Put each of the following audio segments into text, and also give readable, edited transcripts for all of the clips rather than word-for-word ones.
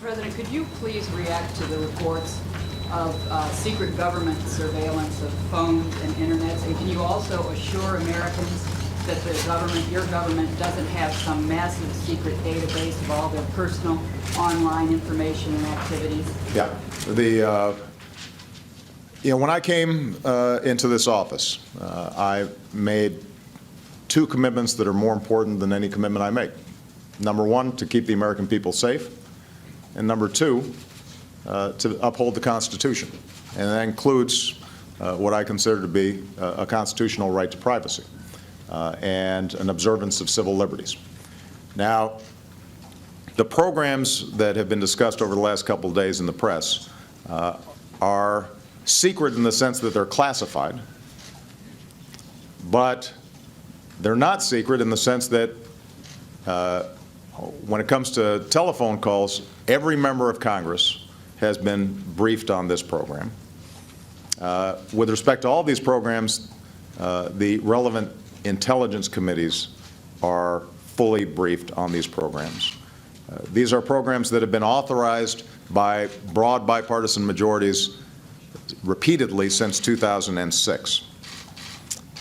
President, could you please react to the reports of secret government surveillance of phones and internets? And can you also assure Americans that the government, your government, doesn't have some massive secret database of all their personal online information and activities? Yeah. When I came into this office, I made two commitments that are more important than any commitment I make. Number one, to keep the American people safe, and number two, to uphold the Constitution. And that includes what I consider to be a constitutional right to privacy and an observance of civil liberties. Now, the programs that have been discussed over the last couple of days in the press are secret in the sense that they're classified, but they're not secret in the sense that when it comes to telephone calls, every member of Congress has been briefed on this program. With respect to all these programs, the relevant intelligence committees are fully briefed on these programs. These are programs that have been authorized by broad bipartisan majorities repeatedly since 2006.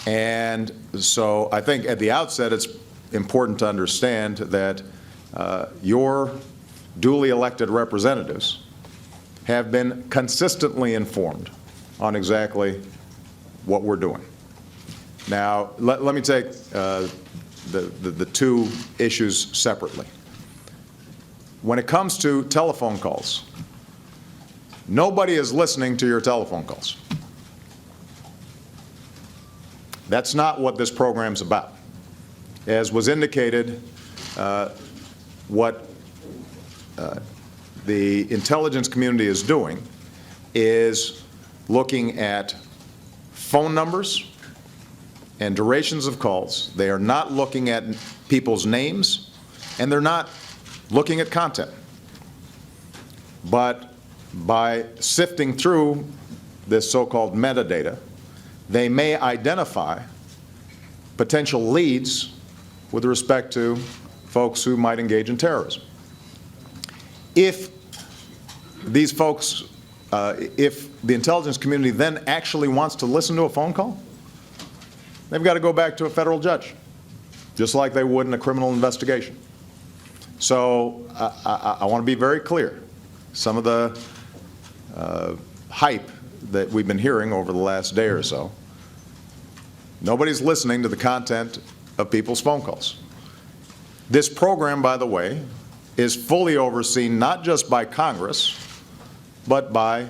And so I think at the outset it's important to understand that your duly elected representatives have been consistently informed on exactly what we're doing. Now, let me take the two issues separately. When it comes to telephone calls, nobody is listening to your telephone calls. That's not what this program's about. As was indicated, what the intelligence community is doing is looking at phone numbers and durations of calls. They are not looking at people's names, and they're not looking at content. But by sifting through this so-called metadata, they may identify potential leads with respect to folks who might engage in terrorism. If these folks, if the intelligence community then actually wants to listen to a phone call, they've got to go back to a federal judge, just like they would in a criminal investigation. So I want to be very clear. Some of the hype that we've been hearing over the last day or so, nobody's listening to the content of people's phone calls. This program, by the way, is fully overseen not just by Congress, but by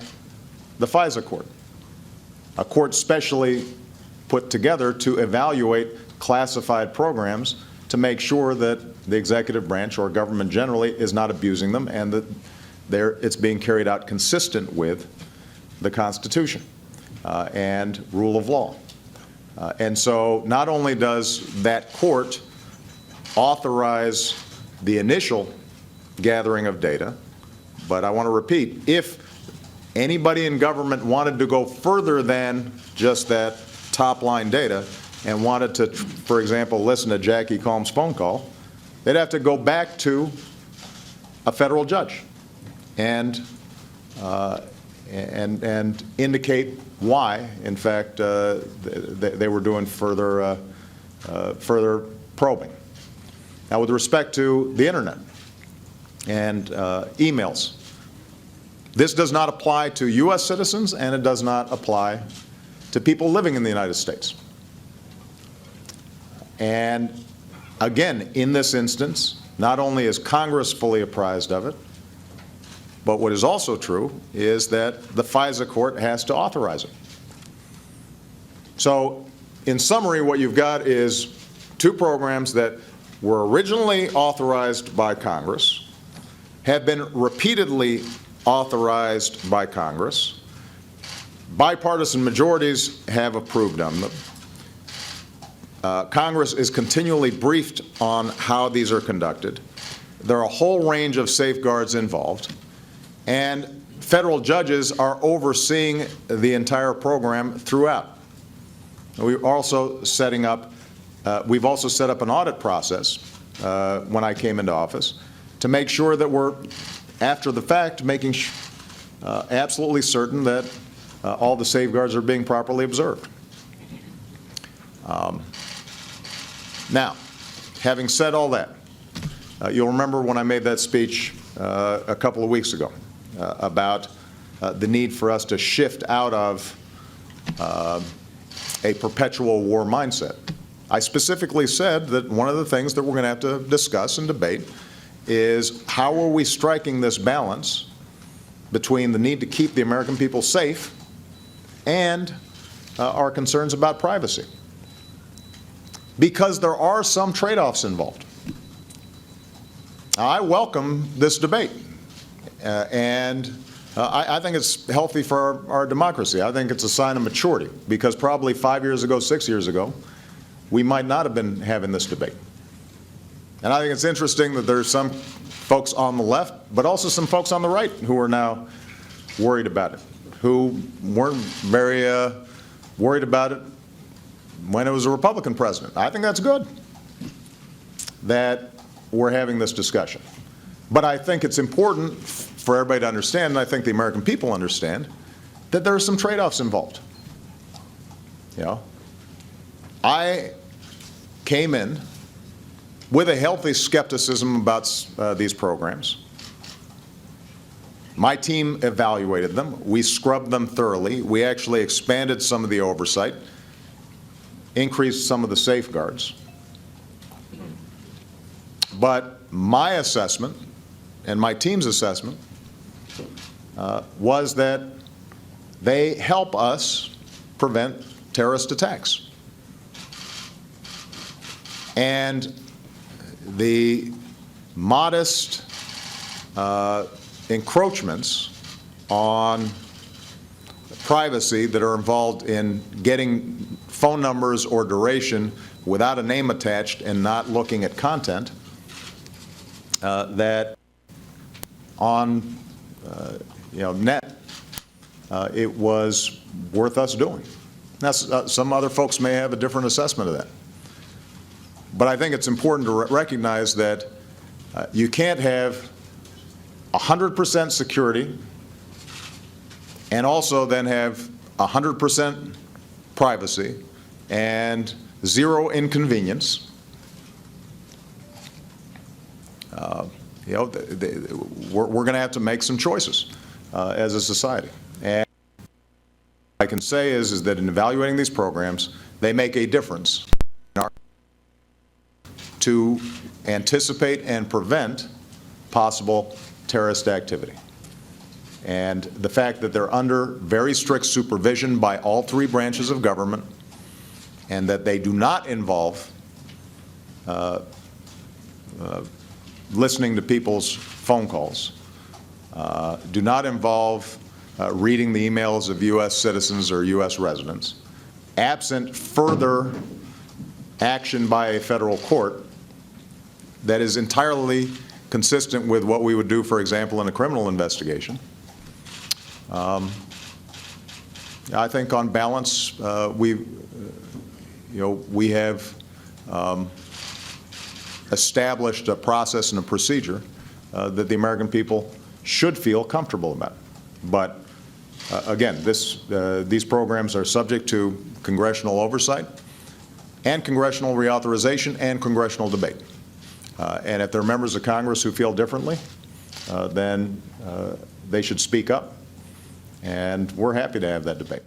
the FISA court, a court specially put together to evaluate classified programs to make sure that the executive branch or government generally is not abusing them and that it's being carried out consistent with the Constitution and rule of law. And so not only does that court authorize the initial gathering of data, but I want to repeat, if anybody in government wanted to go further than just that top-line data and wanted to, for example, listen to Jackie Combs' phone call, they'd have to go back to a federal judge and indicate why, in fact, they were doing further probing. Now, with respect to the internet and emails, this does not apply to U.S. citizens, and it does not apply to people living in the United States. And again, in this instance, not only is Congress fully apprised of it, but what is also true is that the FISA court has to authorize it. So, in summary, what you've got is two programs that were originally authorized by Congress, have been repeatedly authorized by Congress, bipartisan majorities have approved of them. Congress is continually briefed on how these are conducted. There are a whole range of safeguards involved, and federal judges are overseeing the entire program throughout. We're also setting up, we've also set up an audit process when I came into office to make sure that we're after the fact, making absolutely certain that all the safeguards are being properly observed. Now, having said all that, you'll remember when I made that speech a couple of weeks ago about the need for us to shift out of a perpetual war mindset. I specifically said that one of the things that we're going to have to discuss and debate is how are we striking this balance between the need to keep the American people safe and our concerns about privacy. Because there are some trade-offs involved. I welcome this debate, and I think it's healthy for our democracy. I think it's a sign of maturity, because probably 5 years ago, 6 years ago, we might not have been having this debate. And I think it's interesting that there's some folks on the left, but also some folks on the right who are now worried about it, who weren't very worried about it when it was a Republican president. I think that's good that we're having this discussion. But I think it's important for everybody to understand, and I think the American people understand, that there are some trade-offs involved. You know, I came in with a healthy skepticism about these programs. My team evaluated them. We scrubbed them thoroughly. We actually expanded some of the oversight, increased some of the safeguards. But my assessment and my team's assessment was that they help us prevent terrorist attacks. And the modest encroachments on privacy that are involved in getting phone numbers or duration without a name attached and not looking at content, that on net, it was worth us doing. Now, some other folks may have a different assessment of that. But I think it's important to recognize that you can't have 100% security and also then have 100% privacy and zero inconvenience. We're going to have to make some choices as a society. And what I can say is that in evaluating these programs, they make a difference in our to anticipate and prevent possible terrorist activity. And the fact that they're under very strict supervision by all three branches of government, and that they do not involve listening to people's phone calls, do not involve reading the emails of U.S. citizens or U.S. residents, absent further action by a federal court that is entirely consistent with what we would do, for example, in a criminal investigation. I think on balance, we have established a process and a procedure that the American people should feel comfortable about. But again, these programs are subject to congressional oversight and congressional reauthorization and congressional debate. And if there are members of Congress who feel differently, then they should speak up, and we're happy to have that debate.